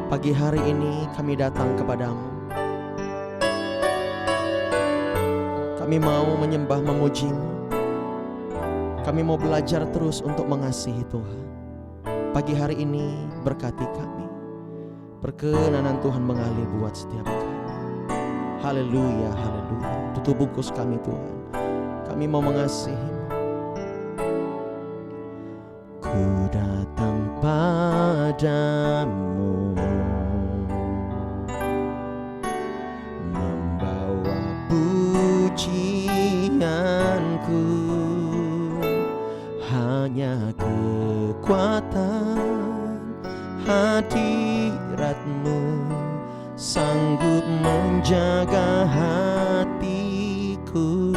Pagi hari ini kami datang kepadamu. Kami mau menyembah memuji-Mu. Kami mau belajar terus untuk mengasihi Tuhan. Pagi hari ini berkati kami. Perkenanan Tuhan mengalir buat setiap kami. Haleluya, haleluya. Tutup bungkus kami Tuhan. Kami mau mengasihi-Mu. Ku datang padamu, membawa pujianku. Hanya kekuatan hadirat-Mu sanggup menjaga hatiku.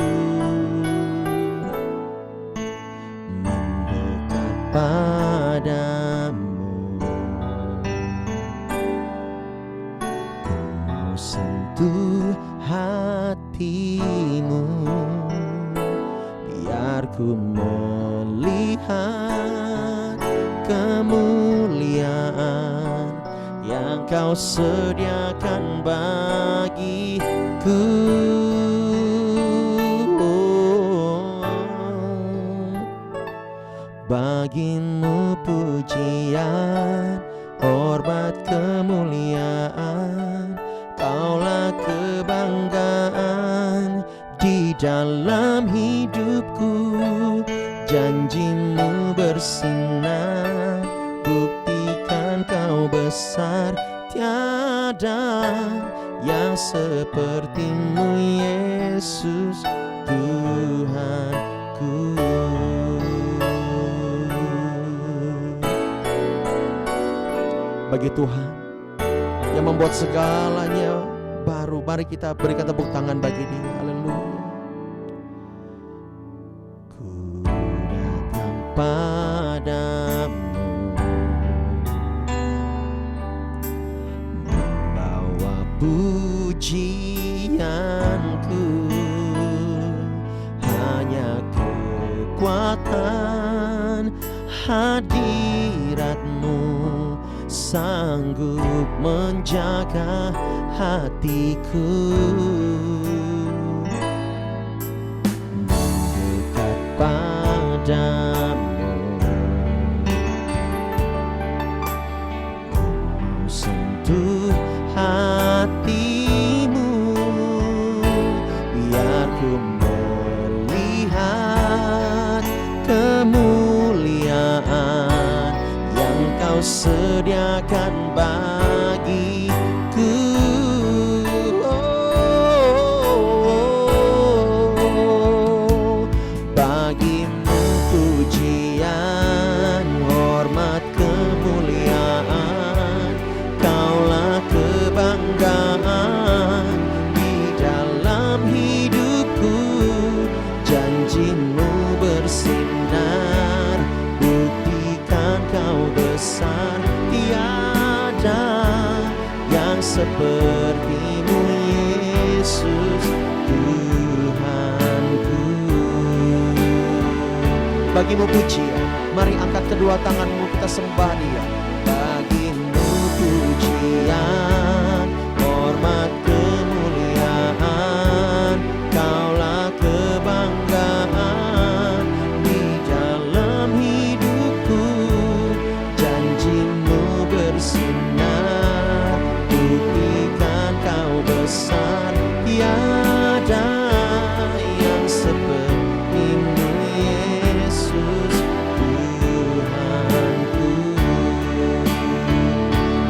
Mendekat padamu, ku mau sentuh hatimu. Biar ku melihat kemuliaan yang Kau sediakan bagiku. Bagi-Mu pujian, hormat, kemuliaan. Kaulah kebanggaan di dalam hidupku. Janji-Mu bersinar, buktikan Kau besar. Tiada yang seperti-Mu, Yesus Tuhanku. Bagi Tuhan yang membuat segalanya baru, mari kita berikan tepuk tangan bagi Dia. Haleluya. Ku datang padamu, membawa pujianku. Hanya kekuatan hadirat-Mu sanggup menjaga hatiku. Mendekat padamu, ku mau sentuh hatimu. Biar ku melihat kemuliaan yang Kau sediakan bagiku. Bagi-Mu pujian, hormat, kemuliaan. Kaulah kebanggaan di dalam hidupku. Janji-Mu bersinar, buktikan Kau besar. Tiada yang seperti-Mu, Yesus Tuhanku. Bagi-Mu pujian, mari angkat kedua tanganmu, kita sembah Dia. Bagi-Mu pujian, hormat, kemuliaan. Kaulah kebanggaan di dalam hidupku. Janji-Mu bersinar, buktikan Kau besar. Tiada yang seperti-Mu, Yesus Tuhanku.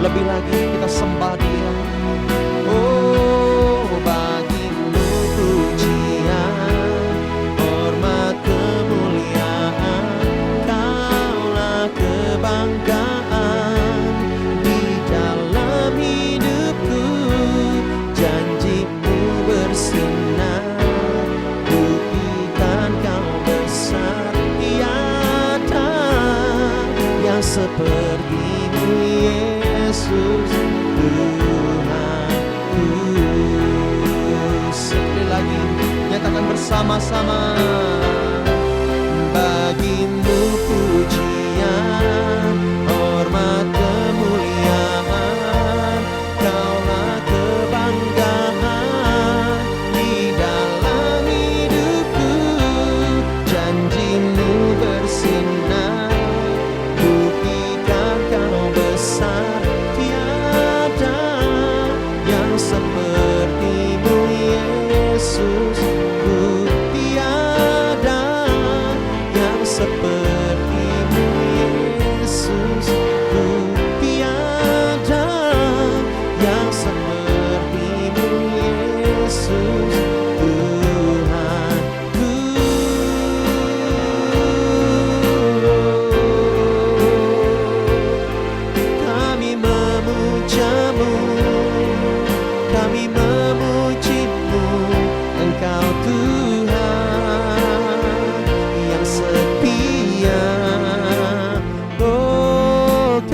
Lebih lagi kita sembah Dia. Oh, bagi-Mu pujian, hormat, kemuliaan. Kaulah kebanggaan di dalam hidupku. Janji-Mu bersinar, buktikan Kau besar. Tiada yang seperti-Mu, Yesus Tuhanku. Sekali lagi nyatakan bersama-sama. Bagi-Mu pujian, hormat, kemuliaan.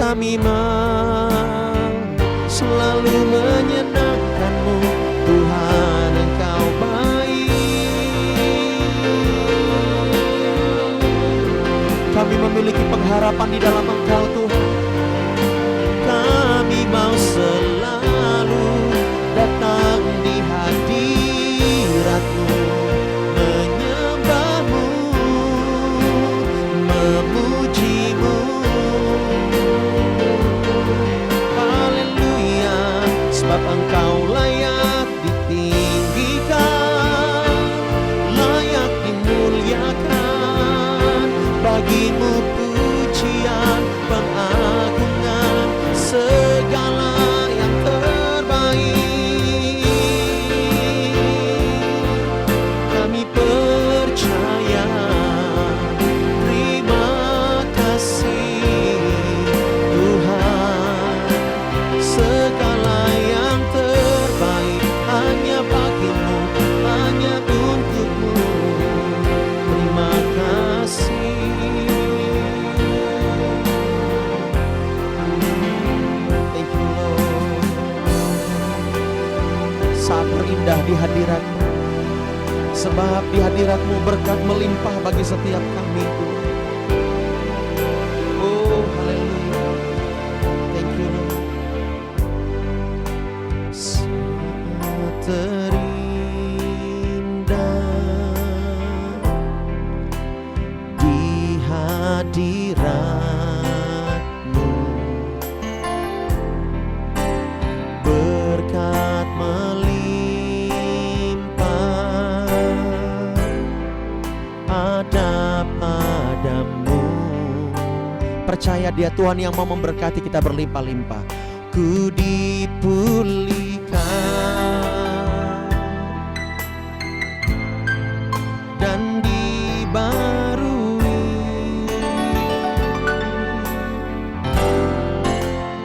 kami mau selalu menyenangkan-Mu. Tuhan, Engkau baik. Kami memiliki pengharapan di dalam Engkau Tuhan. Kami mau selalu datang di hadirat-Mu, menyembah-Mu, memuji-Mu. Haleluya, sebab Engkau layak ditinggikan, layak dimuliakan. Bagimu pujian, pengagungan, segala yang terbaik. Kami percaya, terima kasih Tuhan. Segala yang terbaik hanya bagimu, hanya untuk-Mu. Terima kasih. Thank you Lord. Saat terindah di hadirat-Mu, sebab di hadirat-Mu berkat melimpah bagi setiap kami. Oh haleluya. Thank you Lord. Saat terindah di hadirat-Mu, berkat melimpah ada padamu. Percaya Dia Tuhan yang mau memberkati kita berlimpah-limpah. Ku dipulihkan dan dibarui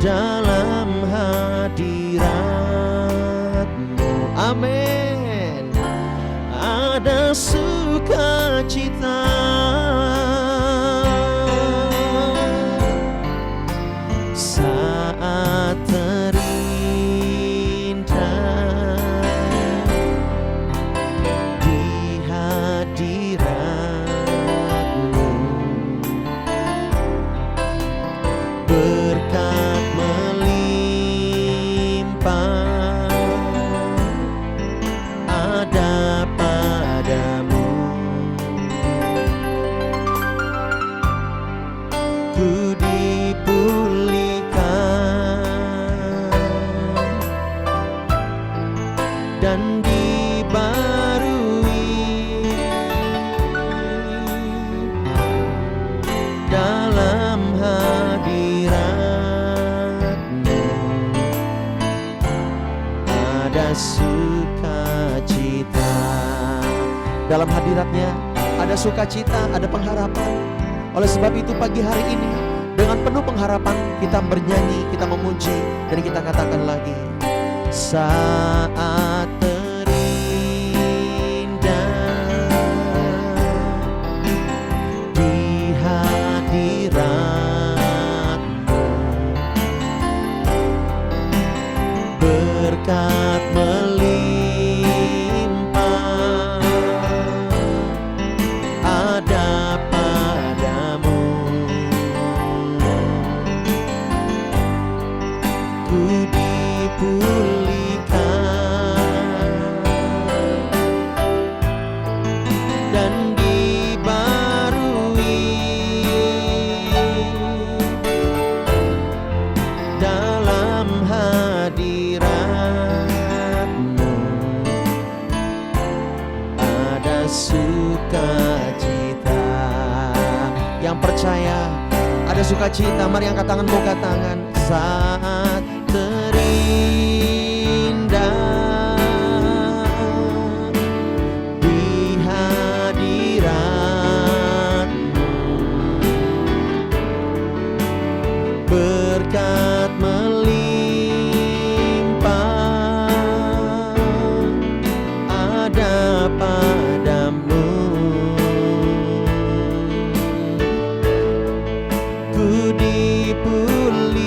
dalam hadirat-Mu. Amin. Ada sukacita saat terindah di hadirat-Mu, berkat melimpah ada padamu. Ku dipulihkan dan dibarui dalam hadirat-Mu. Ada sukacita. Dalam hadirat-Nya ada sukacita, ada pengharapan. Oleh sebab itu pagi hari ini dengan penuh pengharapan kita bernyanyi, kita memuji, dan kita katakan lagi, saat terindah di hadirat-Mu, berkat melimpah ada padamu. Ku dipulihkan dan dibarui dalam hadirat-Mu. Ada sukacita. Yang percaya ada sukacita, mari angkat tangan, buka tangan. Saat terindah di hadirat-Mu, berkat melimpah ada padamu. Ku dipulihkan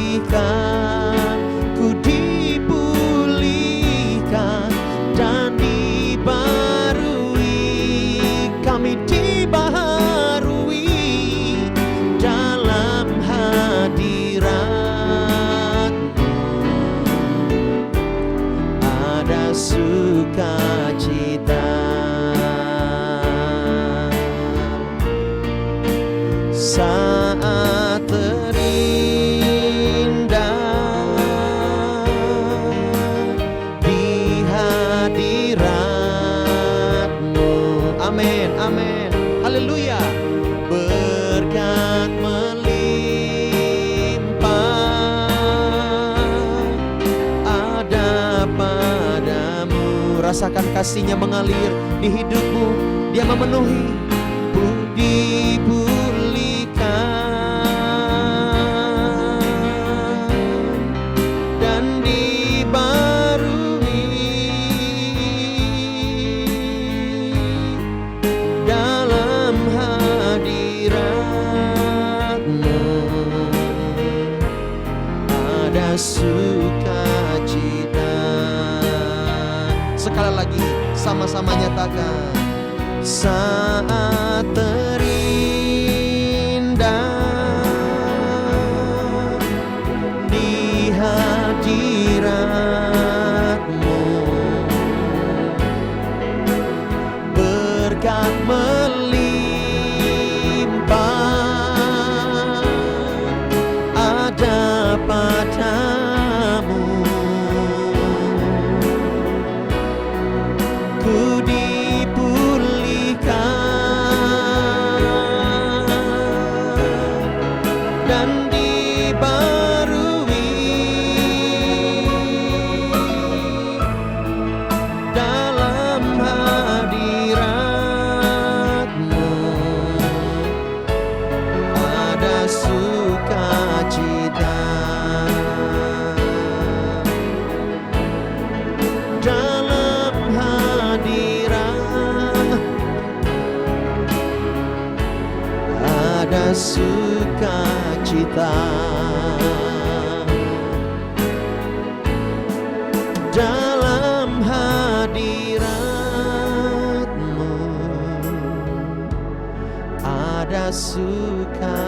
rasakan kasih-Nya mengalir di hidupmu. Dia memenuhi, dipulihkan dan dibarui dalam hadirat-Mu. Ada sukacita. Sekali lagi sama-sama nyatakan, saat terindah di hadirat-Mu, berkat melimpah ada padamu. Ku dipulihkan dan dibarui dalam hadirat-Mu. Ada sukacita dalam hadirat. Ada sukacita dalam hadirat-Mu. Ada sukacita.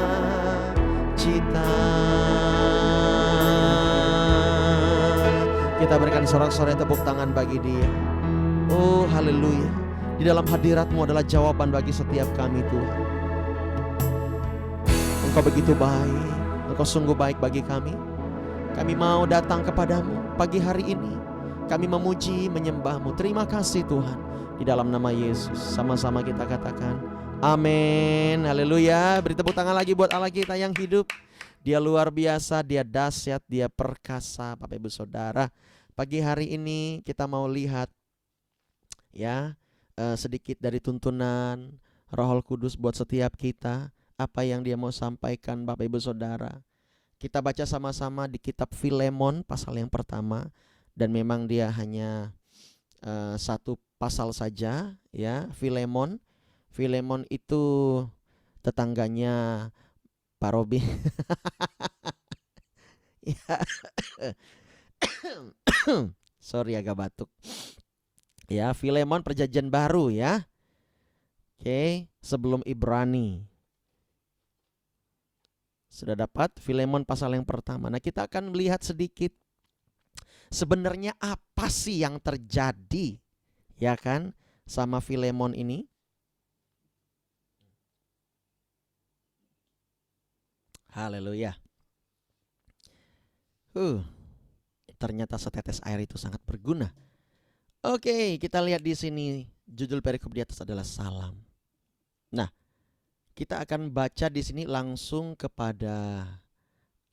Kita berikan sorak-sorai tepuk tangan bagi Dia. Oh haleluya. Di dalam hadirat-Mu adalah jawaban bagi setiap kami Tuhan. Engkau begitu baik, Engkau sungguh baik bagi kami. Kami mau datang kepadamu pagi hari ini. Kami memuji, menyembah-Mu. Terima kasih Tuhan. Di dalam nama Yesus, sama-sama kita katakan amin. Haleluya. Beri tepuk tangan lagi buat Allah kita yang hidup. Dia luar biasa, Dia dahsyat, Dia perkasa. Bapak Ibu Saudara, pagi hari ini kita mau lihat ya sedikit dari tuntunan Roh Kudus buat setiap kita. Apa yang Dia mau sampaikan Bapak Ibu Saudara. Kita baca sama-sama di kitab Filemon pasal yang pertama. Dan memang dia hanya satu pasal saja ya. Filemon itu tetangganya Pak Robi. Sorry agak batuk. Ya, Filemon perjanjian baru ya. Oke, sebelum Ibrani. Sudah dapat Filemon pasal yang pertama. Nah, kita akan melihat sedikit sebenarnya apa sih yang terjadi ya kan sama Filemon ini. Haleluya. Ternyata setetes air itu sangat berguna. Oke, kita lihat di sini judul perikop di atas adalah salam. Nah, kita akan baca di sini langsung kepada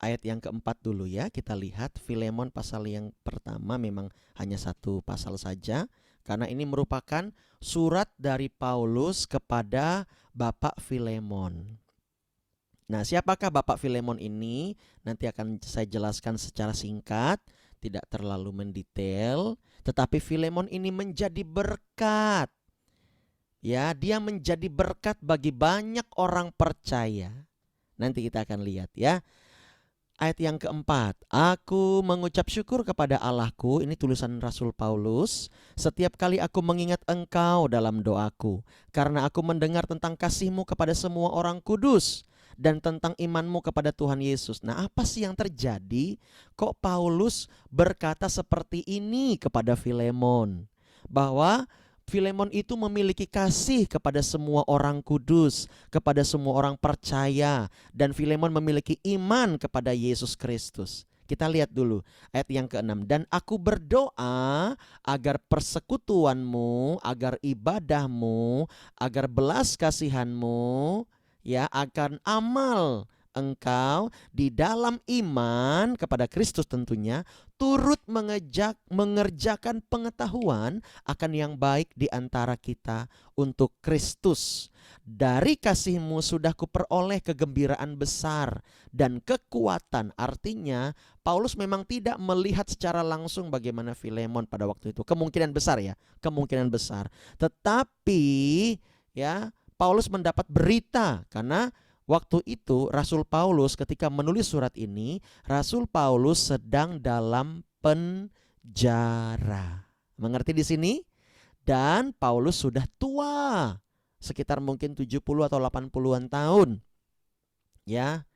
ayat yang keempat dulu ya. Kita lihat Filemon pasal yang pertama memang hanya satu pasal saja. Karena ini merupakan surat dari Paulus kepada Bapak Filemon. Nah, siapakah Bapak Filemon ini? Nanti akan saya jelaskan secara singkat, tidak terlalu mendetail. Tetapi Filemon ini menjadi berkat. Ya, dia menjadi berkat bagi banyak orang percaya. Nanti kita akan lihat ya. Ayat yang keempat, aku mengucap syukur kepada Allahku, ini tulisan Rasul Paulus, setiap kali aku mengingat engkau dalam doaku, karena aku mendengar tentang kasih-Mu kepada semua orang kudus, dan tentang iman-Mu kepada Tuhan Yesus. Nah, apa sih yang terjadi? Kok Paulus berkata seperti ini kepada Filemon? Bahwa Filemon itu memiliki kasih kepada semua orang kudus, kepada semua orang percaya, dan Filemon memiliki iman kepada Yesus Kristus. Kita lihat dulu ayat yang ke-6. Dan aku berdoa agar persekutuanmu, agar ibadahmu, agar belas kasihanmu, ya, akan amal engkau di dalam iman kepada Kristus tentunya turut mengerjakan pengetahuan akan yang baik di antara kita untuk Kristus. Dari kasihmu sudah kuperoleh kegembiraan besar dan kekuatan. Artinya Paulus memang tidak melihat secara langsung bagaimana Filemon pada waktu itu. Kemungkinan besar ya, kemungkinan besar. Tetapi ya, Paulus mendapat berita karena waktu itu Rasul Paulus ketika menulis surat ini, Rasul Paulus sedang dalam penjara. Mengerti di sini? Dan Paulus sudah tua, sekitar mungkin 70 atau 80-an tahun. Ya.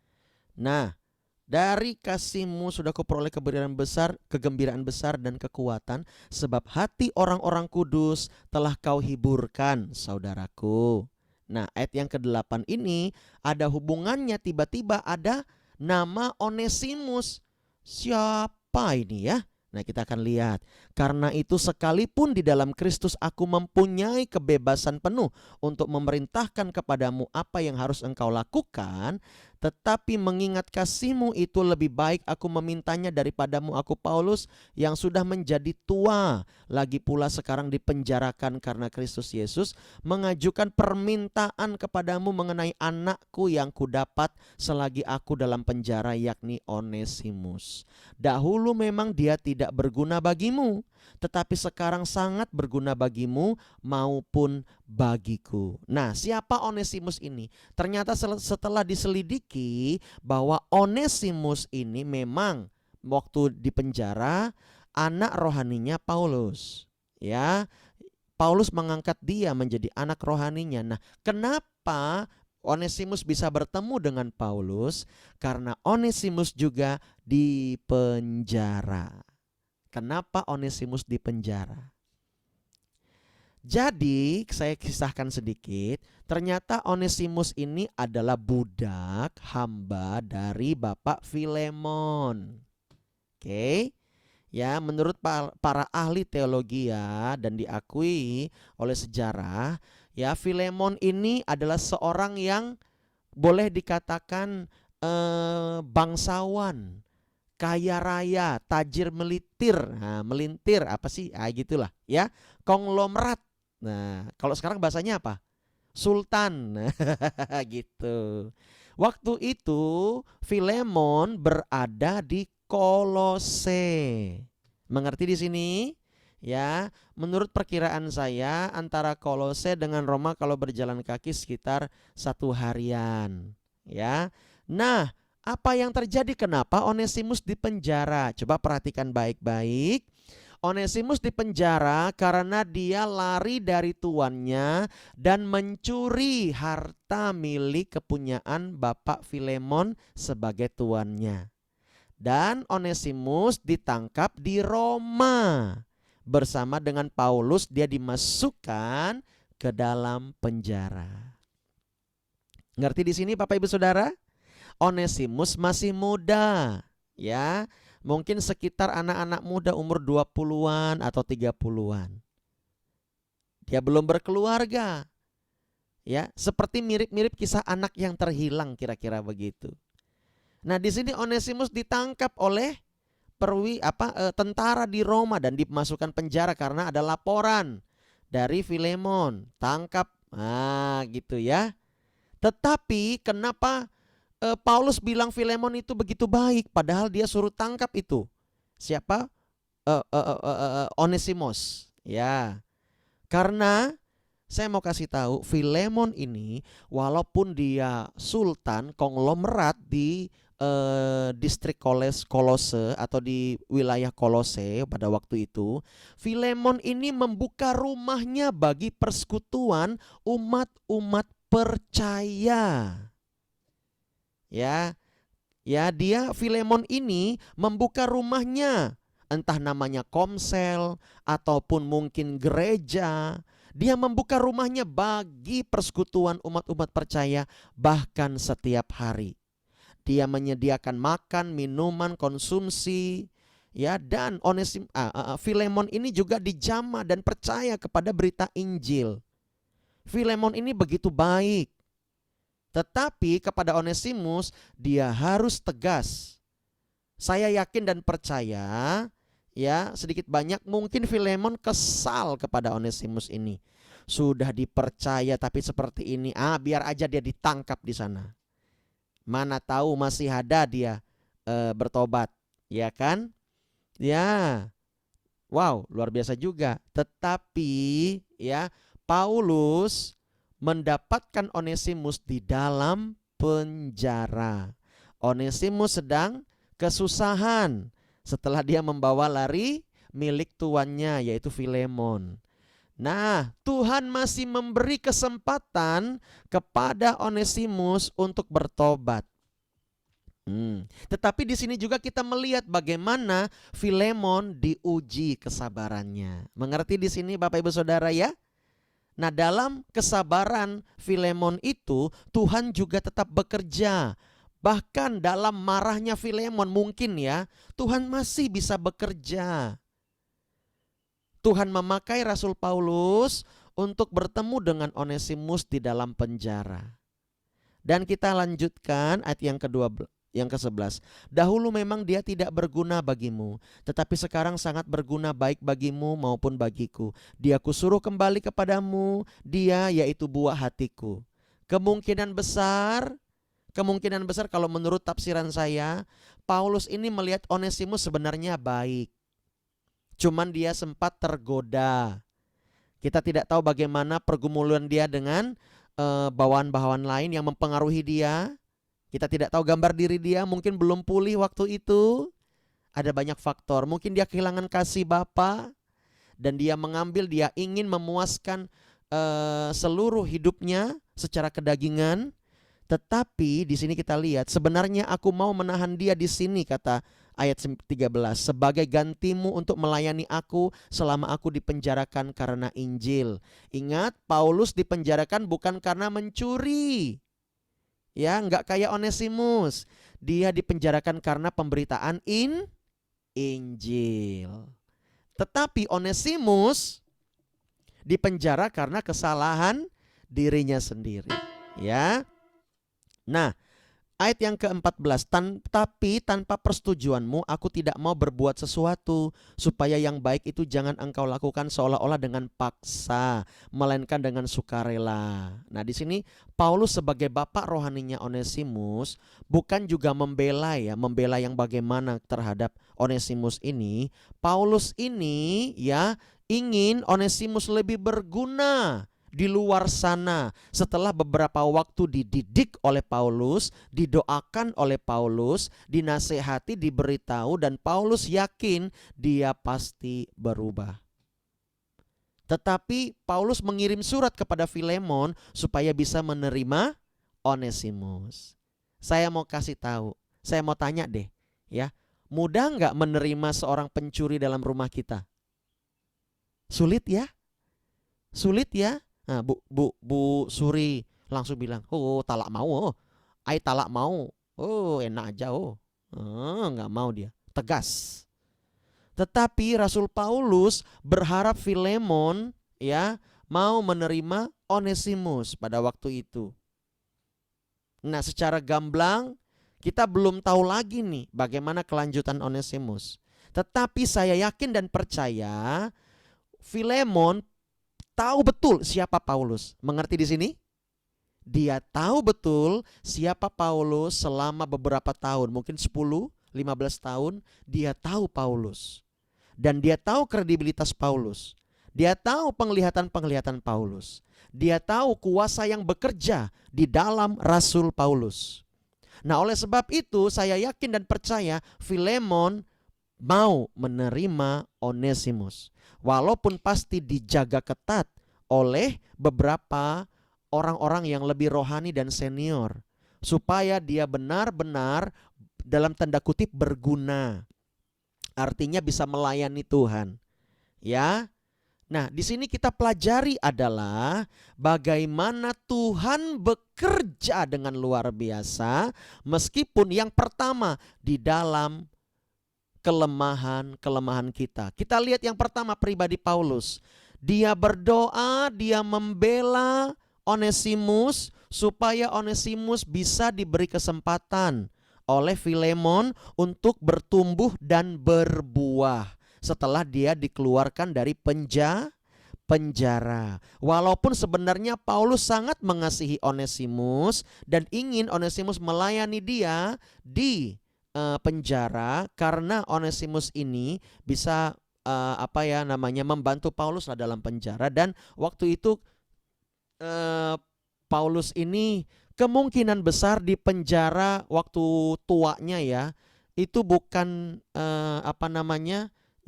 Nah, dari kasihmu sudah kuperoleh kegembiraan besar dan kekuatan, sebab hati orang-orang kudus telah kau hiburkan, saudaraku. Nah, ayat yang ke-8 ini ada hubungannya, tiba-tiba ada nama Onesimus. Siapa ini ya? Nah, kita akan lihat. Karena itu sekalipun di dalam Kristus aku mempunyai kebebasan penuh untuk memerintahkan kepadamu apa yang harus engkau lakukan, tetapi mengingat kasihmu itu lebih baik aku memintanya daripadamu, aku Paulus yang sudah menjadi tua, lagi pula sekarang dipenjarakan karena Kristus Yesus, mengajukan permintaan kepadamu mengenai anakku yang kudapat selagi aku dalam penjara, yakni Onesimus. Dahulu memang dia tidak berguna bagimu, tetapi sekarang sangat berguna bagimu maupun bagiku. Nah, siapa Onesimus ini? Ternyata setelah diselidiki bahwa Onesimus ini memang waktu di penjara anak rohaninya Paulus. Ya, Paulus mengangkat dia menjadi anak rohaninya. Nah, kenapa Onesimus bisa bertemu dengan Paulus? Karena Onesimus juga di penjara. Kenapa Onesimus di penjara? Jadi saya kisahkan sedikit. Ternyata Onesimus ini adalah budak hamba dari Bapak Filemon. Oke. Ya, menurut para ahli teologi ya, dan diakui oleh sejarah, ya, Filemon ini adalah seorang yang boleh dikatakan bangsawan, kaya raya, tajir melintir. Nah, melintir apa sih? Gitulah ya. Konglomerat. Nah, kalau sekarang bahasanya apa? Sultan. Gitu. Waktu itu Filemon berada di Kolose. Mengerti di sini? Ya, menurut perkiraan saya antara Kolose dengan Roma kalau berjalan kaki sekitar 1 harian. Ya. Nah, apa yang terjadi? Kenapa Onesimus dipenjara? Coba perhatikan baik-baik. Onesimus dipenjara karena dia lari dari tuannya dan mencuri harta milik kepunyaan Bapak Filemon sebagai tuannya. Dan Onesimus ditangkap di Roma. Bersama dengan Paulus dia dimasukkan ke dalam penjara. Ngerti di sini Bapak Ibu Saudara? Onesimus masih muda, ya. Mungkin sekitar anak-anak muda umur 20-an atau 30-an. Dia belum berkeluarga. Ya, seperti mirip-mirip kisah anak yang terhilang kira-kira begitu. Nah, di sini Onesimus ditangkap oleh tentara di Roma dan dimasukkan penjara karena ada laporan dari Filemon, tangkap. Gitu ya. Tetapi kenapa Paulus bilang Filemon itu begitu baik padahal dia suruh tangkap itu? Siapa? Onesimus. Ya. Karena saya mau kasih tahu, Filemon ini walaupun dia sultan konglomerat di distrik Kolose atau di wilayah Kolose pada waktu itu, Filemon ini membuka rumahnya bagi persekutuan umat-umat percaya. Ya, dia Filemon ini membuka rumahnya, entah namanya komsel ataupun mungkin gereja. Dia membuka rumahnya bagi persekutuan umat-umat percaya bahkan setiap hari. Dia menyediakan makan, minuman, konsumsi, ya, dan Filemon ini juga dijamah dan percaya kepada berita Injil. Filemon ini begitu baik. Tetapi kepada Onesimus dia harus tegas. Saya yakin dan percaya, ya, sedikit banyak mungkin Filemon kesal kepada Onesimus ini. Sudah dipercaya tapi seperti ini, biar aja dia ditangkap di sana. Mana tahu masih ada dia bertobat, ya kan? Ya. Wow, luar biasa juga. Tetapi ya, Paulus mendapatkan Onesimus di dalam penjara. Onesimus sedang kesusahan setelah dia membawa lari milik tuannya, yaitu Filemon. Nah, Tuhan masih memberi kesempatan kepada Onesimus untuk bertobat. Tetapi di sini juga kita melihat bagaimana Filemon diuji kesabarannya. Mengerti di sini Bapak Ibu Saudara ya? Nah, dalam kesabaran Filemon itu Tuhan juga tetap bekerja. Bahkan dalam marahnya Filemon mungkin ya, Tuhan masih bisa bekerja. Tuhan memakai Rasul Paulus untuk bertemu dengan Onesimus di dalam penjara. Dan kita lanjutkan ayat yang ke-11. Dahulu memang dia tidak berguna bagimu, tetapi sekarang sangat berguna baik bagimu maupun bagiku. Dia kusuruh kembali kepadamu, dia yaitu buah hatiku. Kemungkinan besar kalau menurut tafsiran saya, Paulus ini melihat Onesimus sebenarnya baik. Cuman dia sempat tergoda. Kita tidak tahu bagaimana pergumulan dia dengan bawaan-bawaan lain yang mempengaruhi dia. Kita tidak tahu gambar diri dia, mungkin belum pulih waktu itu. Ada banyak faktor. Mungkin dia kehilangan kasih Bapa dan dia ingin memuaskan seluruh hidupnya secara kedagingan. Tetapi di sini kita lihat, sebenarnya aku mau menahan dia di sini, kata ayat 13, sebagai gantimu untuk melayani aku selama aku dipenjarakan karena Injil. Ingat, Paulus dipenjarakan bukan karena mencuri. Ya, enggak kayak Onesimus. Dia dipenjarakan karena pemberitaan Injil. Tetapi Onesimus dipenjara karena kesalahan dirinya sendiri. Ya. Nah, ayat yang ke-14, tapi tanpa persetujuanmu aku tidak mau berbuat sesuatu, supaya yang baik itu jangan engkau lakukan seolah-olah dengan paksa, melainkan dengan sukarela. Nah, di sini Paulus sebagai bapak rohaninya Onesimus bukan juga membela yang bagaimana terhadap Onesimus ini. Paulus ini ya ingin Onesimus lebih berguna di luar sana. Setelah beberapa waktu dididik oleh Paulus, didoakan oleh Paulus, dinasehati, diberitahu, dan Paulus yakin dia pasti berubah. Tetapi Paulus mengirim surat kepada Filemon supaya bisa menerima Onesimus. Saya mau kasih tahu, saya mau tanya deh ya, mudah nggak menerima seorang pencuri dalam rumah kita? Sulit ya? Sulit ya? Nah, Bu Suri langsung bilang, oh talak mau, ai talak mau, oh enak aja, nggak mau dia, tegas. Tetapi Rasul Paulus berharap Filemon ya mau menerima Onesimus pada waktu itu. Nah, secara gamblang kita belum tahu lagi nih bagaimana kelanjutan Onesimus. Tetapi saya yakin dan percaya Filemon tahu betul siapa Paulus. Mengerti di sini? Dia tahu betul siapa Paulus selama beberapa tahun, mungkin 10-15 tahun dia tahu Paulus. Dan dia tahu kredibilitas Paulus. Dia tahu penglihatan-penglihatan Paulus. Dia tahu kuasa yang bekerja di dalam Rasul Paulus. Nah, oleh sebab itu saya yakin dan percaya Filemon mau menerima Onesimus. Walaupun pasti dijaga ketat oleh beberapa orang-orang yang lebih rohani dan senior, supaya dia benar-benar dalam tanda kutip berguna. Artinya bisa melayani Tuhan. Ya. Nah, di sini kita pelajari adalah bagaimana Tuhan bekerja dengan luar biasa, meskipun yang pertama di dalam kelemahan kita. Kita lihat yang pertama pribadi Paulus. Dia berdoa, dia membela Onesimus supaya Onesimus bisa diberi kesempatan oleh Filemon untuk bertumbuh dan berbuah setelah dia dikeluarkan dari penjara. Walaupun sebenarnya Paulus sangat mengasihi Onesimus dan ingin Onesimus melayani dia di penjara, karena Onesimus ini bisa membantu Paulus lah dalam penjara. Dan waktu itu Paulus ini kemungkinan besar di penjara waktu tuanya ya, itu bukan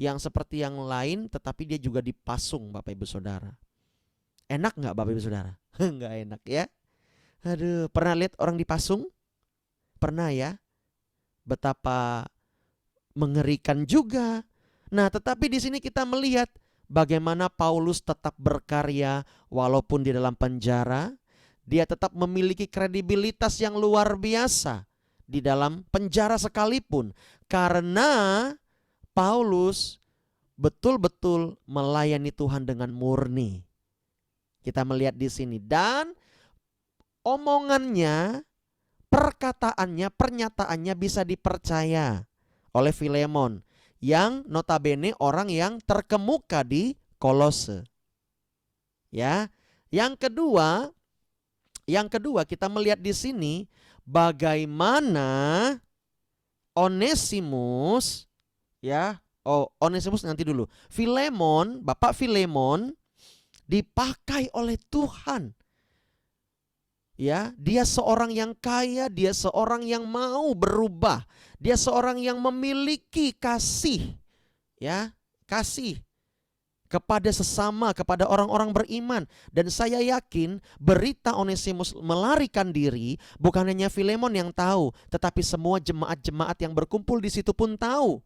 yang seperti yang lain, tetapi dia juga dipasung, Bapak Ibu Saudara. Enak nggak Bapak Ibu Saudara? Nggak enak ya. Aduh, pernah lihat orang dipasung? Pernah ya? Betapa mengerikan juga. Nah, tetapi di sini kita melihat bagaimana Paulus tetap berkarya walaupun di dalam penjara. Dia tetap memiliki kredibilitas yang luar biasa di dalam penjara sekalipun, karena Paulus betul-betul melayani Tuhan dengan murni. Kita melihat di sini, dan omongannya, perkataannya, pernyataannya bisa dipercaya oleh Filemon yang notabene orang yang terkemuka di Kolose. Ya, yang kedua kita melihat di sini bagaimana Onesimus, ya, Onesimus nanti dulu. Filemon, Bapak Filemon dipakai oleh Tuhan. Ya, dia seorang yang kaya, dia seorang yang mau berubah, dia seorang yang memiliki kasih, ya, kasih kepada sesama, kepada orang-orang beriman. Dan saya yakin berita Onesimus melarikan diri bukan hanya Filemon yang tahu, tetapi semua jemaat-jemaat yang berkumpul di situ pun tahu.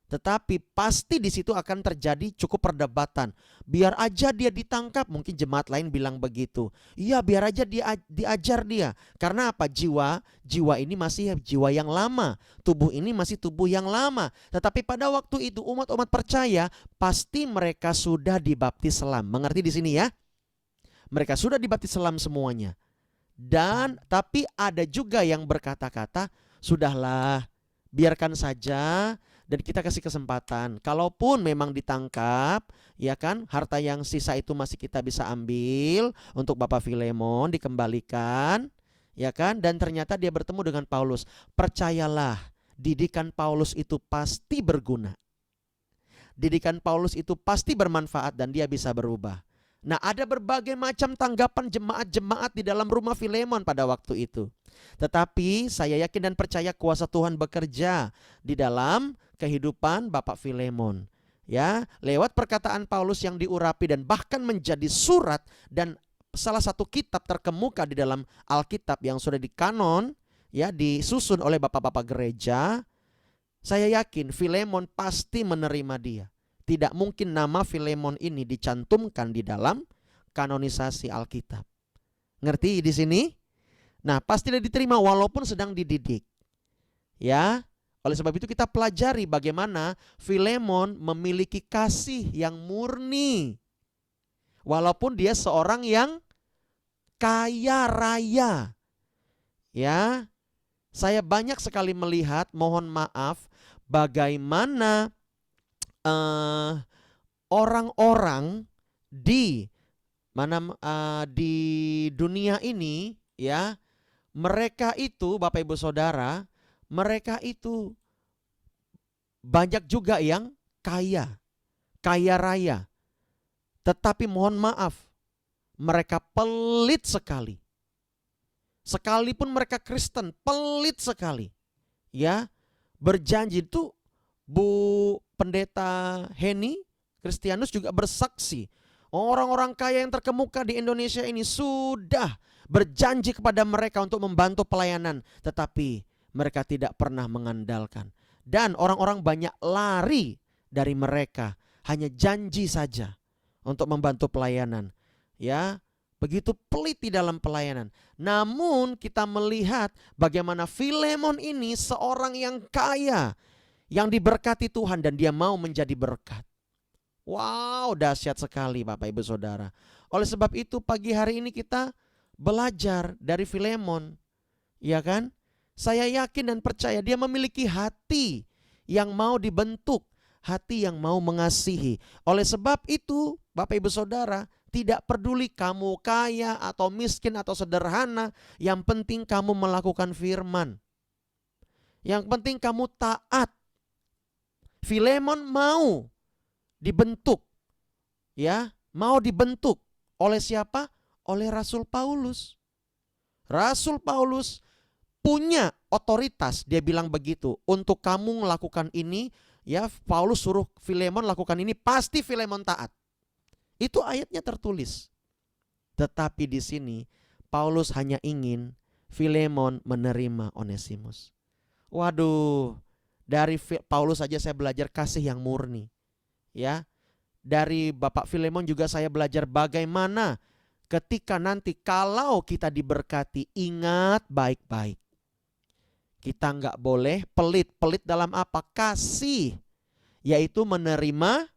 Tetapi pasti di situ akan terjadi cukup perdebatan. Biar aja dia ditangkap, mungkin jemaat lain bilang begitu. Iya, biar aja dia diajar dia. Karena apa? Jiwa ini masih jiwa yang lama. Tubuh ini masih tubuh yang lama. Tetapi pada waktu itu umat-umat percaya pasti mereka sudah dibaptis selam. Mengerti di sini ya? Mereka sudah dibaptis selam semuanya. Dan tapi ada juga yang berkata-kata, sudahlah, biarkan saja. Dan kita kasih kesempatan, kalaupun memang ditangkap, ya kan, harta yang sisa itu masih kita bisa ambil untuk Bapak Filemon, dikembalikan, ya kan. Dan ternyata dia bertemu dengan Paulus. Percayalah, didikan Paulus itu pasti berguna. Didikan Paulus itu pasti bermanfaat dan dia bisa berubah. Nah, ada berbagai macam tanggapan jemaat-jemaat di dalam rumah Filemon pada waktu itu. Tetapi saya yakin dan percaya kuasa Tuhan bekerja di dalam kehidupan Bapak Filemon. Ya, lewat perkataan Paulus yang diurapi dan bahkan menjadi surat dan salah satu kitab terkemuka di dalam Alkitab yang sudah dikanon, ya, disusun oleh bapak-bapak gereja. Saya yakin Filemon pasti menerima dia. Tidak mungkin nama Filemon ini dicantumkan di dalam kanonisasi Alkitab. Ngerti di sini? Nah, pasti dia diterima walaupun sedang dididik. Ya, oleh sebab itu kita pelajari bagaimana Filemon memiliki kasih yang murni. Walaupun dia seorang yang kaya raya. Ya, saya banyak sekali melihat, mohon maaf, bagaimana orang-orang di dunia ini, ya, mereka itu Bapak Ibu Saudara, mereka itu banyak juga yang kaya raya. Tetapi mohon maaf, mereka pelit sekali. Sekalipun mereka Kristen, pelit sekali. Ya, berjanji itu Bu Pendeta Henny Kristianus juga bersaksi. Orang-orang kaya yang terkemuka di Indonesia ini sudah berjanji kepada mereka untuk membantu pelayanan, tetapi mereka tidak pernah mengandalkan. Dan orang-orang banyak lari dari mereka, hanya janji saja untuk membantu pelayanan. Ya, begitu pelit di dalam pelayanan. Namun kita melihat bagaimana Filemon ini seorang yang kaya, yang diberkati Tuhan dan dia mau menjadi berkat. Wow, dahsyat sekali Bapak Ibu Saudara. Oleh sebab itu pagi hari ini kita belajar dari Filemon, ya kan? Saya yakin dan percaya dia memiliki hati yang mau dibentuk, hati yang mau mengasihi. Oleh sebab itu, Bapak Ibu Saudara, tidak peduli kamu kaya atau miskin atau sederhana, yang penting kamu melakukan firman. Yang penting kamu taat. Filemon mau dibentuk, ya, mau dibentuk oleh siapa? Oleh Rasul Paulus. Rasul Paulus punya otoritas, dia bilang begitu, untuk kamu melakukan ini, ya Paulus suruh Filemon lakukan ini, pasti Filemon taat. Itu ayatnya tertulis. Tetapi di sini Paulus hanya ingin Filemon menerima Onesimus. Waduh, dari Paulus saja saya belajar kasih yang murni. Ya, dari Bapak Filemon juga saya belajar bagaimana ketika nanti kalau kita diberkati, ingat baik-baik. Kita nggak boleh pelit. Pelit dalam apa? Kasih, yaitu menerima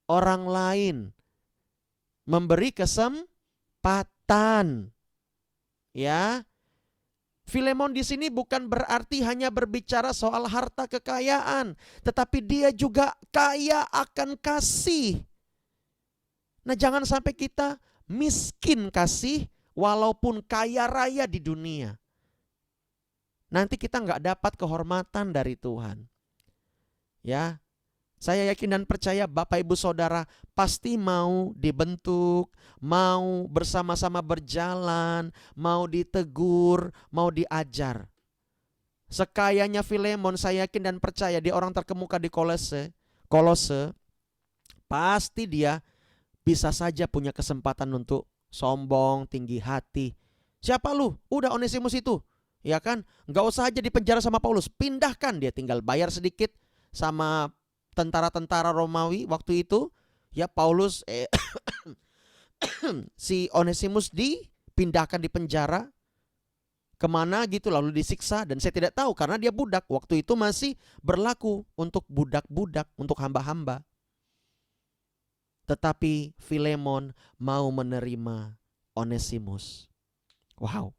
orang lain, memberi kesempatan. Ya, Filemon di sini bukan berarti hanya berbicara soal harta kekayaan, tetapi dia juga kaya akan kasih. Nah, jangan sampai kita miskin kasih walaupun kaya raya di dunia. Nanti kita nggak dapat kehormatan dari Tuhan. Ya, saya yakin dan percaya Bapak Ibu Saudara pasti mau dibentuk, mau bersama-sama berjalan, mau ditegur, mau diajar. Sekayanya Filemon, saya yakin dan percaya dia orang terkemuka di Kolose, pasti dia bisa saja punya kesempatan untuk sombong, tinggi hati. Siapa lu? Udah Onesimus itu. Ya kan, nggak usah aja dipenjara sama Paulus, pindahkan, dia tinggal bayar sedikit sama tentara-tentara Romawi waktu itu. Ya Paulus si Onesimus dipindahkan di penjara kemana gitu, lalu disiksa, dan saya tidak tahu karena dia budak. Waktu itu masih berlaku untuk budak-budak, untuk hamba-hamba. Tetapi Filemon mau menerima Onesimus. Wow,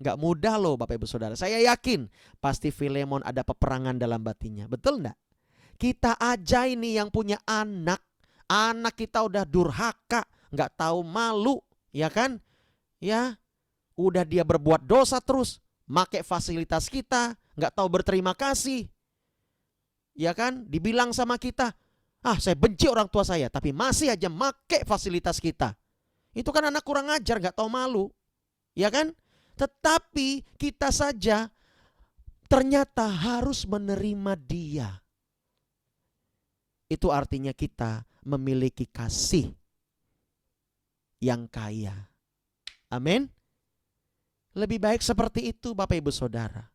nggak mudah loh Bapak Ibu Saudara. Saya yakin pasti Filemon ada peperangan dalam batinnya. Betul enggak? Kita aja ini yang punya anak. Anak kita udah durhaka, nggak tahu malu, ya kan? Ya, udah dia berbuat dosa terus, make fasilitas kita, nggak tahu berterima kasih. Ya kan? Dibilang sama kita, saya benci orang tua saya, tapi masih aja make fasilitas kita. Itu kan anak kurang ajar, nggak tahu malu. Ya kan? Tetapi kita saja ternyata harus menerima dia. Itu artinya kita memiliki kasih yang kaya. Amin. Lebih baik seperti itu Bapak Ibu Saudara.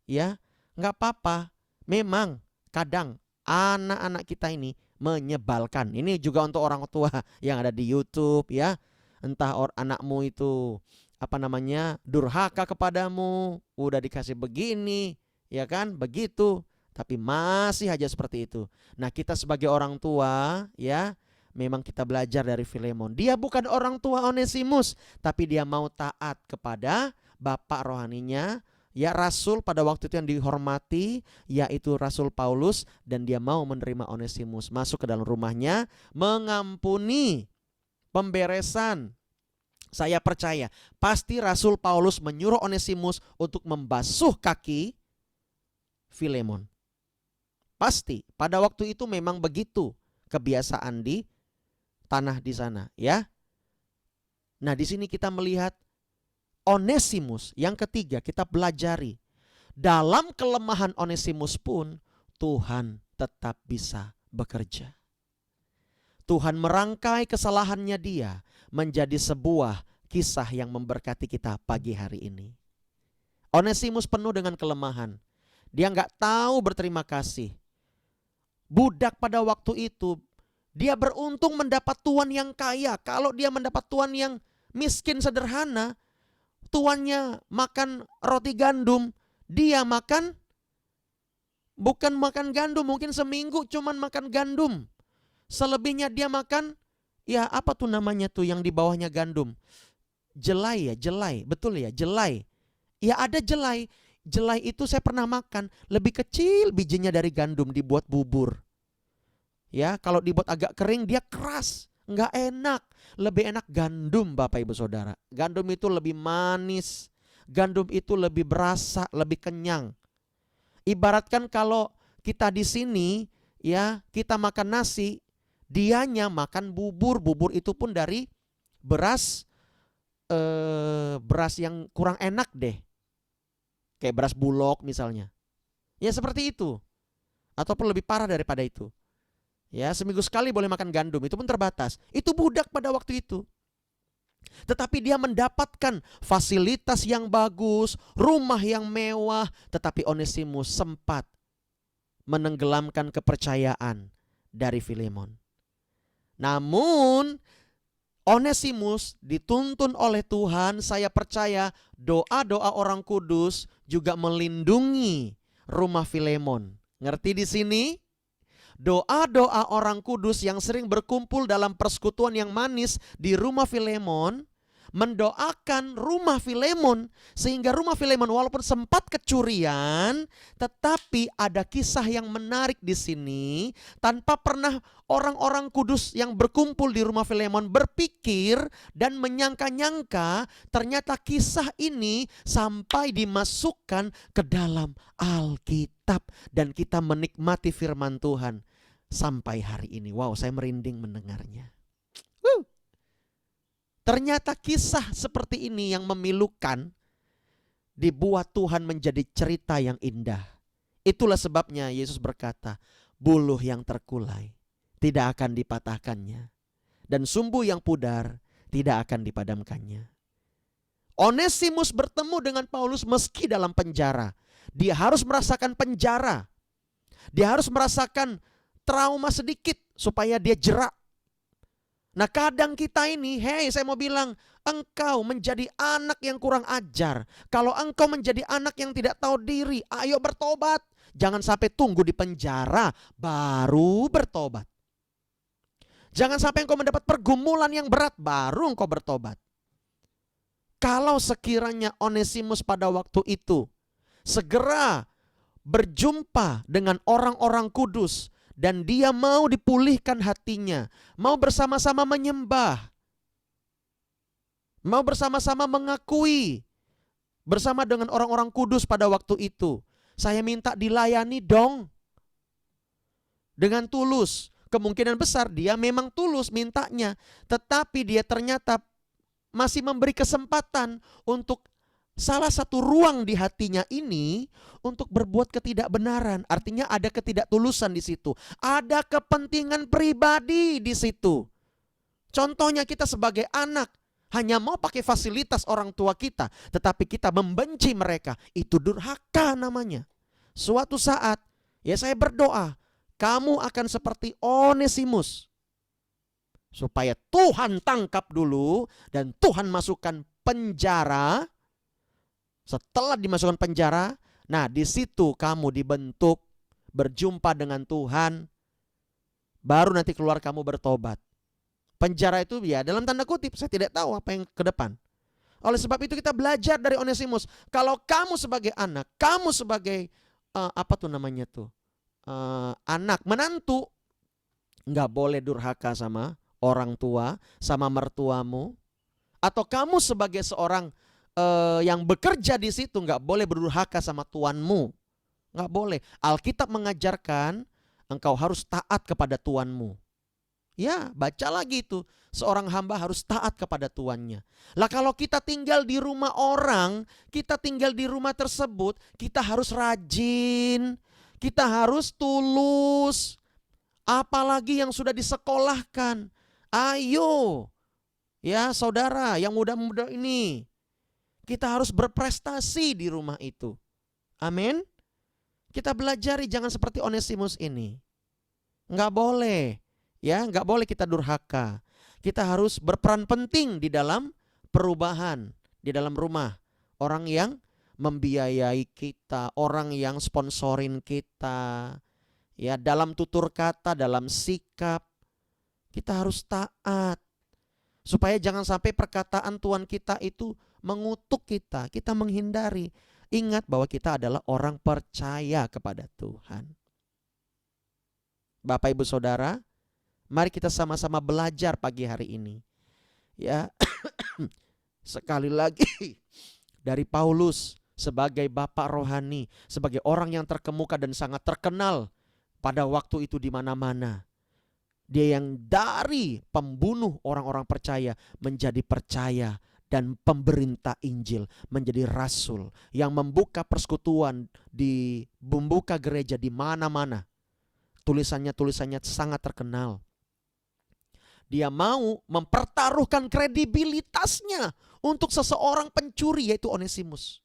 Ya, nggak apa-apa. Memang kadang anak-anak kita ini menyebalkan. Ini juga untuk orang tua yang ada di YouTube ya. Entah anakmu itu durhaka kepadamu, udah dikasih begini, ya kan, begitu, tapi masih aja seperti itu. Nah, kita sebagai orang tua, ya, memang kita belajar dari Filemon. Dia bukan orang tua Onesimus, tapi dia mau taat kepada bapak rohaninya, ya, rasul pada waktu itu yang dihormati, yaitu Rasul Paulus, dan dia mau menerima Onesimus masuk ke dalam rumahnya, mengampuni, pemberesan. Saya percaya pasti Rasul Paulus menyuruh Onesimus untuk membasuh kaki Filemon. Pasti pada waktu itu memang begitu kebiasaan di tanah di sana, ya. Nah, di sini kita melihat Onesimus yang ketiga, kita pelajari dalam kelemahan Onesimus pun Tuhan tetap bisa bekerja. Tuhan merangkai kesalahannya dia menjadi sebuah kisah yang memberkati kita pagi hari ini. Onesimus penuh dengan kelemahan. Dia nggak tahu berterima kasih. Budak pada waktu itu, dia beruntung mendapat tuan yang kaya. Kalau dia mendapat tuan yang miskin sederhana, tuannya makan roti gandum, dia makan bukan makan gandum, mungkin seminggu cuman makan gandum. Selebihnya dia makan Ya, apa tuh namanya tuh yang di bawahnya gandum? Jelai ya, jelai. Betul ya, jelai. Ya ada jelai. Jelai itu saya pernah makan, lebih kecil bijinya dari gandum, dibuat bubur. Ya, kalau dibuat agak kering dia keras, nggak enak. Lebih enak gandum Bapak Ibu Saudara. Gandum itu lebih manis. Gandum itu lebih berasa, lebih kenyang. Ibaratkan kalau kita di sini ya, kita makan nasi, dianya makan bubur. Bubur itu pun dari beras beras yang kurang enak deh. Kayak beras bulog misalnya. Ya seperti itu. Ataupun lebih parah daripada itu. Ya, seminggu sekali boleh makan gandum, itu pun terbatas. Itu budak pada waktu itu. Tetapi dia mendapatkan fasilitas yang bagus, rumah yang mewah, tetapi Onesimus sempat menenggelamkan kepercayaan dari Filemon. Namun Onesimus dituntun oleh Tuhan, saya percaya doa-doa orang kudus juga melindungi rumah Filemon. Ngerti di sini? Doa-doa orang kudus yang sering berkumpul dalam persekutuan yang manis di rumah Filemon mendoakan rumah Filemon, sehingga rumah Filemon walaupun sempat kecurian, tetapi ada kisah yang menarik di sini. Tanpa pernah orang-orang kudus yang berkumpul di rumah Filemon berpikir dan menyangka-nyangka, ternyata kisah ini sampai dimasukkan ke dalam Alkitab dan kita menikmati firman Tuhan sampai hari ini. Wow, saya merinding mendengarnya. Ternyata kisah seperti ini yang memilukan dibuat Tuhan menjadi cerita yang indah. Itulah sebabnya Yesus berkata, buluh yang terkulai tidak akan dipatahkannya, dan sumbu yang pudar tidak akan dipadamkannya. Onesimus bertemu dengan Paulus meski dalam penjara. Dia harus merasakan penjara. Dia harus merasakan trauma sedikit supaya dia jerak. Nah kadang kita ini, saya mau bilang, engkau menjadi anak yang kurang ajar. Kalau engkau menjadi anak yang tidak tahu diri, ayo bertobat. Jangan sampai tunggu di penjara baru bertobat. Jangan sampai engkau mendapat pergumulan yang berat baru engkau bertobat. Kalau sekiranya Onesimus pada waktu itu segera berjumpa dengan orang-orang kudus, dan dia mau dipulihkan hatinya, mau bersama-sama menyembah, mau bersama-sama mengakui bersama dengan orang-orang kudus pada waktu itu. Saya minta dilayani dong dengan tulus. Kemungkinan besar dia memang tulus mintanya, tetapi dia ternyata masih memberi kesempatan untuk salah satu ruang di hatinya ini untuk berbuat ketidakbenaran. Artinya ada ketidaktulusan di situ. Ada kepentingan pribadi di situ. Contohnya kita sebagai anak hanya mau pakai fasilitas orang tua kita, tetapi kita membenci mereka. Itu durhaka namanya. Suatu saat ya saya berdoa, kamu akan seperti Onesimus. Supaya Tuhan tangkap dulu dan Tuhan masukkan penjara. Setelah dimasukkan penjara, nah di situ kamu dibentuk, berjumpa dengan Tuhan, baru nanti keluar kamu bertobat. Penjara itu ya dalam tanda kutip, saya tidak tahu apa yang ke depan. Oleh sebab itu kita belajar dari Onesimus. Kalau kamu sebagai anak, kamu sebagai anak, menantu, nggak boleh durhaka sama orang tua, sama mertuamu. Atau kamu sebagai seorang yang bekerja di situ nggak boleh berdurhaka sama tuanmu, nggak boleh. Alkitab mengajarkan engkau harus taat kepada tuanmu. Ya, baca lagi itu, seorang hamba harus taat kepada tuannya. Lah kalau kita tinggal di rumah orang, kita tinggal di rumah tersebut, kita harus rajin, kita harus tulus. Apalagi yang sudah disekolahkan. Ayo, ya saudara yang muda-muda ini, kita harus berprestasi di rumah itu. Amin. Kita belajari jangan seperti Onesimus ini. Nggak boleh. Ya, nggak boleh kita durhaka. Kita harus berperan penting di dalam perubahan, di dalam rumah. Orang yang membiayai kita, orang yang sponsorin kita. Ya, dalam tutur kata, dalam sikap. Kita harus taat. Supaya jangan sampai perkataan Tuhan kita itu mengutuk kita. Kita menghindari. Ingat bahwa kita adalah orang percaya kepada Tuhan. Bapak Ibu Saudara, mari kita sama-sama belajar pagi hari ini. Ya, sekali lagi dari Paulus sebagai bapak rohani, sebagai orang yang terkemuka dan sangat terkenal pada waktu itu di mana-mana. Dia yang dari pembunuh orang-orang percaya menjadi percaya dan pemberita Injil, menjadi rasul yang membuka persekutuan, membuka gereja di mana-mana. Tulisannya sangat terkenal. Dia mau mempertaruhkan kredibilitasnya untuk seseorang pencuri, yaitu Onesimus.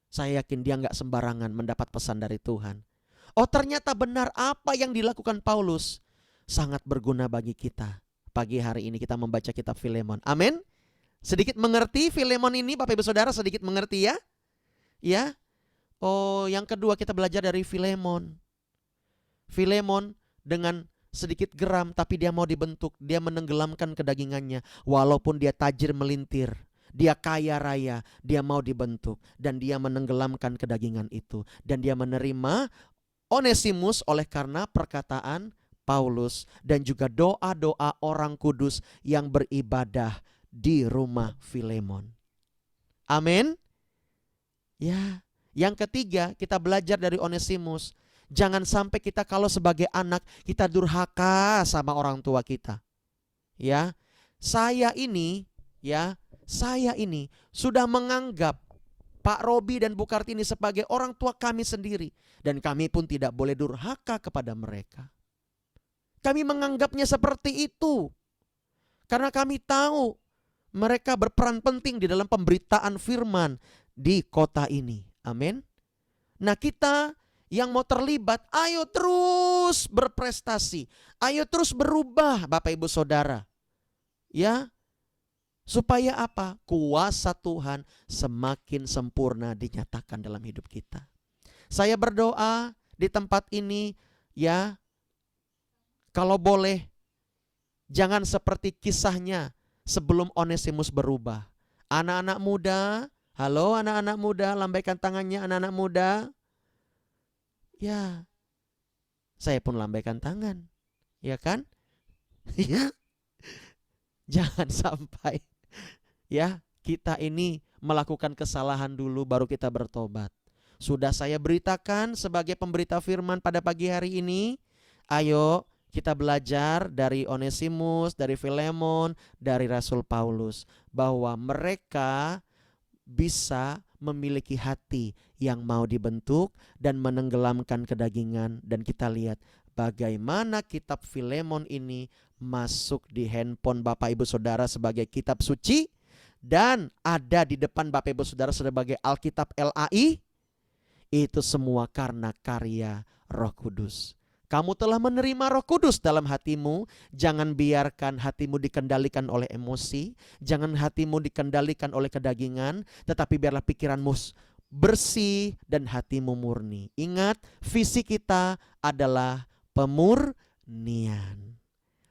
Saya yakin dia nggak sembarangan mendapat pesan dari Tuhan. Oh, ternyata benar apa yang dilakukan Paulus sangat berguna bagi kita. Pagi hari ini kita membaca kitab Filemon. Amin. Sedikit mengerti Filemon ini, Bapak Ibu Saudara, sedikit mengerti ya? Ya. Oh, yang kedua kita belajar dari Filemon. Filemon dengan sedikit geram tapi dia mau dibentuk. Dia menenggelamkan kedagingannya walaupun dia tajir melintir. Dia kaya raya, dia mau dibentuk dan dia menenggelamkan kedagingan itu. Dan dia menerima Onesimus oleh karena perkataan Paulus dan juga doa-doa orang kudus yang beribadah di rumah Filemon. Amin. Ya, yang ketiga kita belajar dari Onesimus. Jangan sampai kita kalau sebagai anak kita durhaka sama orang tua kita. Ya, saya ini sudah menganggap Pak Robi dan Bu Kartini sebagai orang tua kami sendiri. Dan kami pun tidak boleh durhaka kepada mereka. Kami menganggapnya seperti itu. Karena kami tahu mereka berperan penting di dalam pemberitaan firman di kota ini. Amin. Nah, kita yang mau terlibat, ayo terus berprestasi. Ayo terus berubah, Bapak Ibu Saudara. Ya. Supaya apa? Kuasa Tuhan semakin sempurna dinyatakan dalam hidup kita. Saya berdoa di tempat ini, ya, kalau boleh jangan seperti kisahnya sebelum Onesimus berubah. Anak-anak muda, halo anak-anak muda, lambaikan tangannya anak-anak muda. Ya, saya pun lambaikan tangan, ya kan? Ya, jangan sampai ya kita ini melakukan kesalahan dulu baru kita bertobat. Sudah saya beritakan sebagai pemberita firman pada pagi hari ini. Ayo kita belajar dari Onesimus, dari Filemon, dari Rasul Paulus. Bahwa mereka bisa memiliki hati yang mau dibentuk dan menenggelamkan kedagingan. Dan kita lihat bagaimana kitab Filemon ini masuk di handphone Bapak Ibu Saudara sebagai kitab suci. Dan ada di depan Bapak Ibu Saudara sebagai Alkitab LAI. Itu semua karena karya Roh Kudus. Kamu telah menerima Roh Kudus dalam hatimu. Jangan biarkan hatimu dikendalikan oleh emosi. Jangan hatimu dikendalikan oleh kedagingan. Tetapi biarlah pikiranmu bersih dan hatimu murni. Ingat, visi kita adalah pemurnian.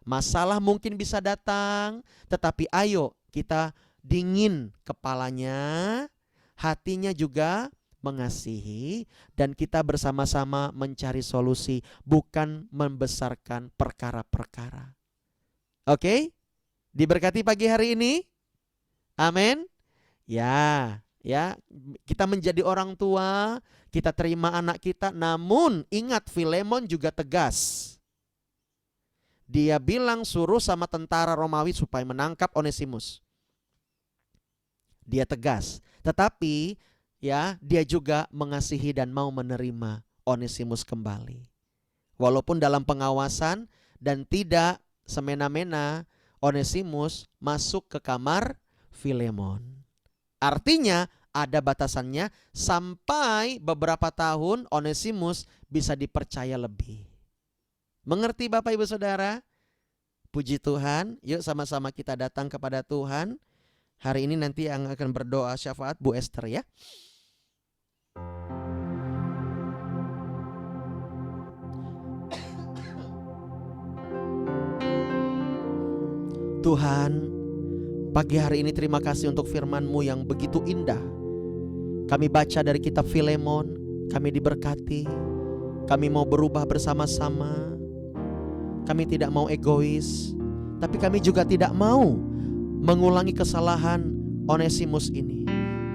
Masalah mungkin bisa datang, tetapi ayo kita dingin kepalanya, hatinya juga mengasihi, dan kita bersama-sama mencari solusi, bukan membesarkan perkara-perkara. Oke? Diberkati pagi hari ini? Amin. Ya, kita menjadi orang tua, kita terima anak kita, namun ingat Filemon juga tegas. Dia bilang suruh sama tentara Romawi supaya menangkap Onesimus. Dia tegas, tetapi ya dia juga mengasihi dan mau menerima Onesimus kembali. Walaupun dalam pengawasan dan tidak semena-mena, Onesimus masuk ke kamar Filemon. Artinya ada batasannya sampai beberapa tahun Onesimus bisa dipercaya lebih. Mengerti Bapak Ibu Saudara? Puji Tuhan, yuk sama-sama kita datang kepada Tuhan. Hari ini nanti yang akan berdoa syafaat Bu Esther ya. Tuhan, pagi hari ini terima kasih untuk firman-Mu yang begitu indah. Kami baca dari kitab Filemon, kami diberkati, kami mau berubah bersama-sama. Kami tidak mau egois, tapi kami juga tidak mau mengulangi kesalahan Onesimus ini.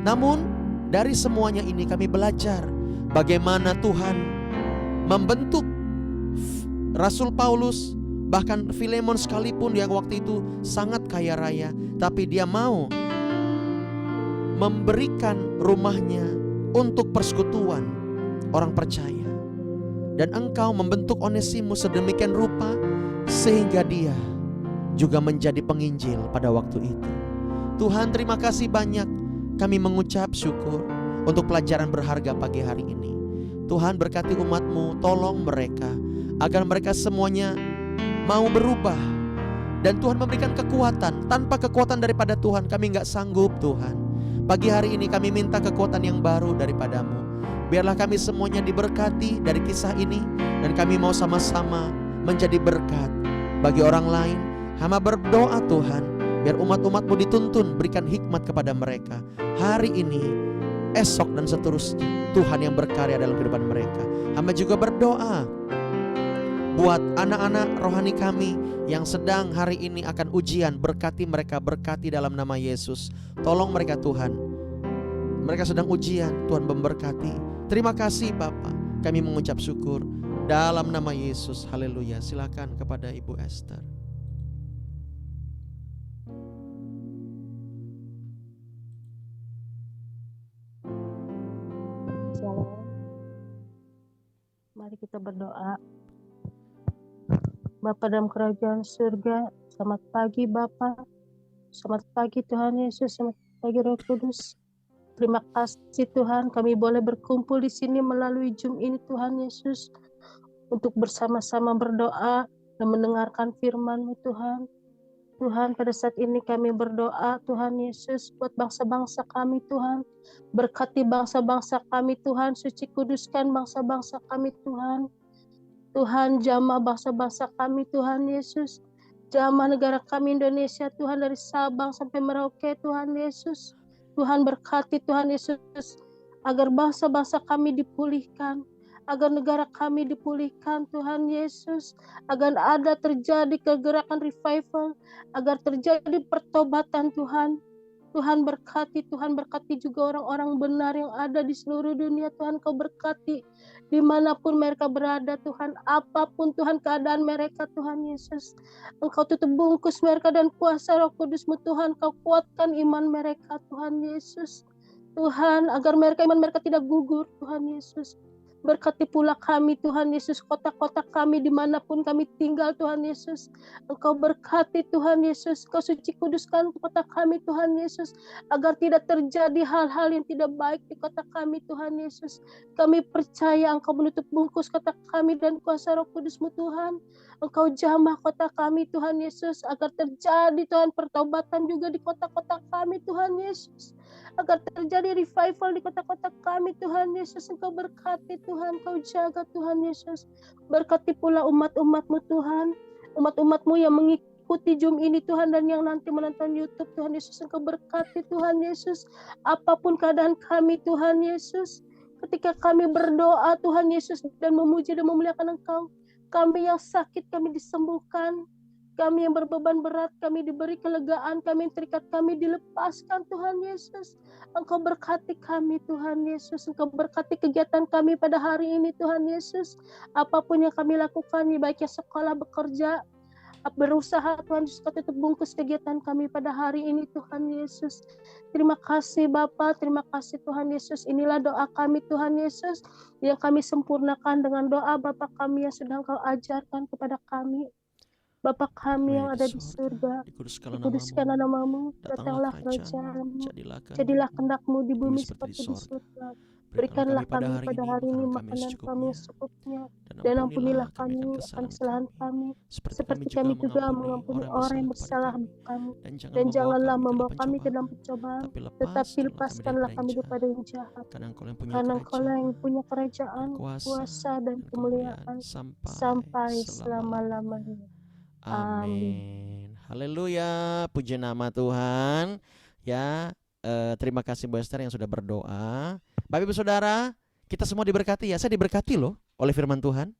Namun dari semuanya ini kami belajar bagaimana Tuhan membentuk Rasul Paulus, bahkan Filemon sekalipun yang waktu itu sangat kaya raya, tapi dia mau memberikan rumahnya untuk persekutuan orang percaya. Dan Engkau membentuk Onesimus sedemikian rupa sehingga dia juga menjadi penginjil pada waktu itu. Tuhan, terima kasih banyak. Kami mengucap syukur untuk pelajaran berharga pagi hari ini. Tuhan, berkati umat-Mu, tolong mereka agar mereka semuanya mau berubah. Dan Tuhan memberikan kekuatan. Tanpa kekuatan daripada Tuhan kami gak sanggup Tuhan. Pagi hari ini kami minta kekuatan yang baru daripada-Mu. Biarlah kami semuanya diberkati dari kisah ini, dan kami mau sama-sama menjadi berkat bagi orang lain. Hamba berdoa Tuhan, biar umat-umat-Mu dituntun, berikan hikmat kepada mereka hari ini, esok dan seterusnya. Tuhan yang berkarya dalam kehidupan mereka. Hamba juga berdoa buat anak-anak rohani kami yang sedang hari ini akan ujian. Berkati mereka, berkati dalam nama Yesus. Tolong mereka Tuhan, mereka sedang ujian, Tuhan memberkati. Terima kasih Bapa, kami mengucap syukur dalam nama Yesus. Haleluya. Silakan kepada Ibu Esther. Shalom. Mari kita berdoa. Bapa dalam kerajaan surga, selamat pagi Bapa. Selamat pagi Tuhan Yesus, selamat pagi Roh Kudus. Terima kasih Tuhan, kami boleh berkumpul di sini melalui Zoom ini Tuhan Yesus, untuk bersama-sama berdoa dan mendengarkan firman-Mu Tuhan. Tuhan, pada saat ini kami berdoa Tuhan Yesus buat bangsa-bangsa kami Tuhan. Berkati bangsa-bangsa kami Tuhan, suci kuduskan bangsa-bangsa kami Tuhan. Tuhan, jamah bangsa-bangsa kami Tuhan Yesus. Jamah negara kami Indonesia Tuhan, dari Sabang sampai Merauke Tuhan Yesus. Tuhan, berkati Tuhan Yesus agar bangsa-bangsa kami dipulihkan, agar negara kami dipulihkan Tuhan Yesus, agar ada terjadi kegerakan revival, agar terjadi pertobatan Tuhan. Tuhan berkati juga orang-orang benar yang ada di seluruh dunia Tuhan. Kau berkati dimanapun mereka berada Tuhan, apapun Tuhan keadaan mereka Tuhan Yesus. Engkau tutup bungkus mereka dan kuasa Roh Kudus-Mu Tuhan. Kau kuatkan iman mereka Tuhan Yesus. Tuhan, agar iman mereka tidak gugur Tuhan Yesus. Berkati pula kami Tuhan Yesus, kota-kota kami dimanapun kami tinggal Tuhan Yesus. Engkau berkati Tuhan Yesus, Kau suci kuduskan kota kami Tuhan Yesus, agar tidak terjadi hal-hal yang tidak baik di kota kami Tuhan Yesus. Kami percaya Engkau menutup bungkus kota kami dan kuasa Roh Kudus-Mu Tuhan. Engkau jamah kota kami Tuhan Yesus, agar terjadi Tuhan pertobatan juga di kota-kota kami Tuhan Yesus. Agar terjadi revival di kota-kota kami Tuhan Yesus. Engkau berkati Tuhan, Kau jaga Tuhan Yesus. Berkati pula umat-umat-Mu Tuhan, umat-umat-Mu yang mengikuti Zoom ini Tuhan, dan yang nanti menonton YouTube Tuhan Yesus. Engkau berkati Tuhan Yesus, apapun keadaan kami Tuhan Yesus. Ketika kami berdoa Tuhan Yesus dan memuji dan memuliakan Engkau, kami yang sakit kami disembuhkan, kami yang berbeban berat kami diberi kelegaan, kami yang terikat kami dilepaskan Tuhan Yesus. Engkau berkati kami Tuhan Yesus, Engkau berkati kegiatan kami pada hari ini Tuhan Yesus. Apapun yang kami lakukan, baiknya sekolah, bekerja, berusaha Tuhan Yesus, Kau tutup bungkus kegiatan kami pada hari ini Tuhan Yesus. Terima kasih Bapa, terima kasih Tuhan Yesus. Inilah doa kami Tuhan Yesus, yang kami sempurnakan dengan doa Bapa kami yang sedang Kau ajarkan kepada kami. Bapa kami yang ada di surga, dikuduskanlah nama-Mu, datanglah kerajaan-Mu, jadilah kehendak-Mu di bumi seperti di surga. Berikanlah kami pada hari ini makanan kami yang secukupnya, dan ampunilah kami akan kesalahan kami, seperti kami juga mengampuni orang yang bersalah kami. Dan janganlah membawa kami ke dalam pencobaan, tetapi lepaskanlah kami daripada yang jahat. Karena Engkau-lah yang punya kerajaan, kuasa dan kemuliaan sampai selama-lamanya. Amin. Haleluya, puji nama Tuhan. Ya, terima kasih Bu Esther yang sudah berdoa. Bapak Ibu Saudara, kita semua diberkati ya. Saya diberkati loh oleh firman Tuhan.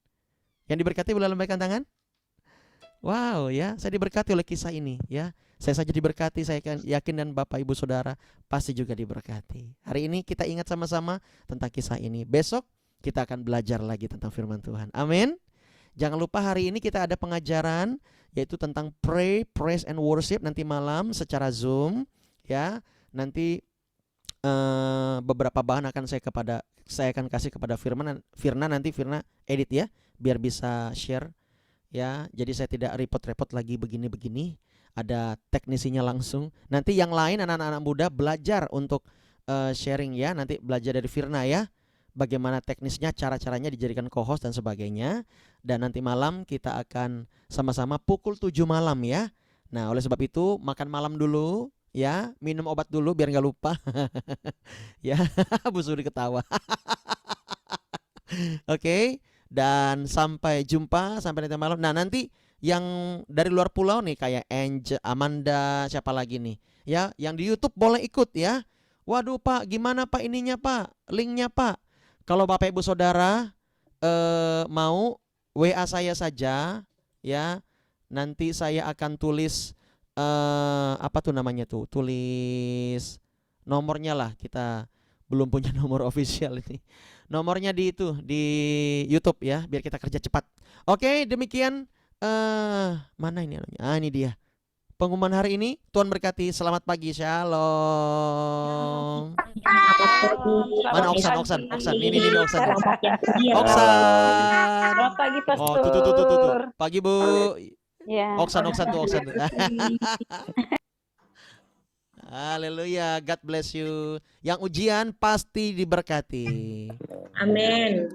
Yang diberkati boleh lambaikan tangan. Wow ya, saya diberkati oleh kisah ini ya. Saya saja diberkati, saya yakin dan Bapak Ibu Saudara pasti juga diberkati. Hari ini kita ingat sama-sama tentang kisah ini. Besok kita akan belajar lagi tentang firman Tuhan. Amin. Jangan lupa hari ini kita ada pengajaran yaitu tentang pray, praise and worship nanti malam secara Zoom ya. Nanti beberapa bahan akan saya akan kasih kepada Firna nanti Firna edit ya biar bisa share ya. Jadi saya tidak repot-repot lagi begini-begini. Ada teknisinya langsung. Nanti yang lain anak-anak muda belajar untuk sharing ya. Nanti belajar dari Firna ya. Bagaimana teknisnya, cara-caranya dijadikan co-host dan sebagainya. Dan nanti malam kita akan sama-sama pukul 7 malam ya. Nah oleh sebab itu makan malam dulu ya. Minum obat dulu biar gak lupa. Ya Bu Suri ketawa. Oke. Dan sampai jumpa sampai nanti malam. Nah nanti yang dari luar pulau nih kayak Angel, Amanda, siapa lagi nih ya, yang di YouTube boleh ikut ya. Waduh Pak, gimana Pak ininya Pak, linknya Pak. Kalau Bapak Ibu Saudara mau WA saya saja ya. Nanti saya akan tulis apa tuh namanya tuh, tulis nomornya lah. Kita belum punya nomor official ini. Nomornya di itu di YouTube ya, biar kita kerja cepat. Oke, demikian mana ini namanya? Ah, ini dia. Pengumuman hari ini. Tuhan berkati. Selamat pagi. Shalom. Mana Oksan? Ini Oksan. Oksan. Selamat pagi, Oh, Pastor. tuh. Pagi, Bu. Ya. Oksan tuh. Haleluya. God bless you. Yang ujian pasti diberkati. Amin.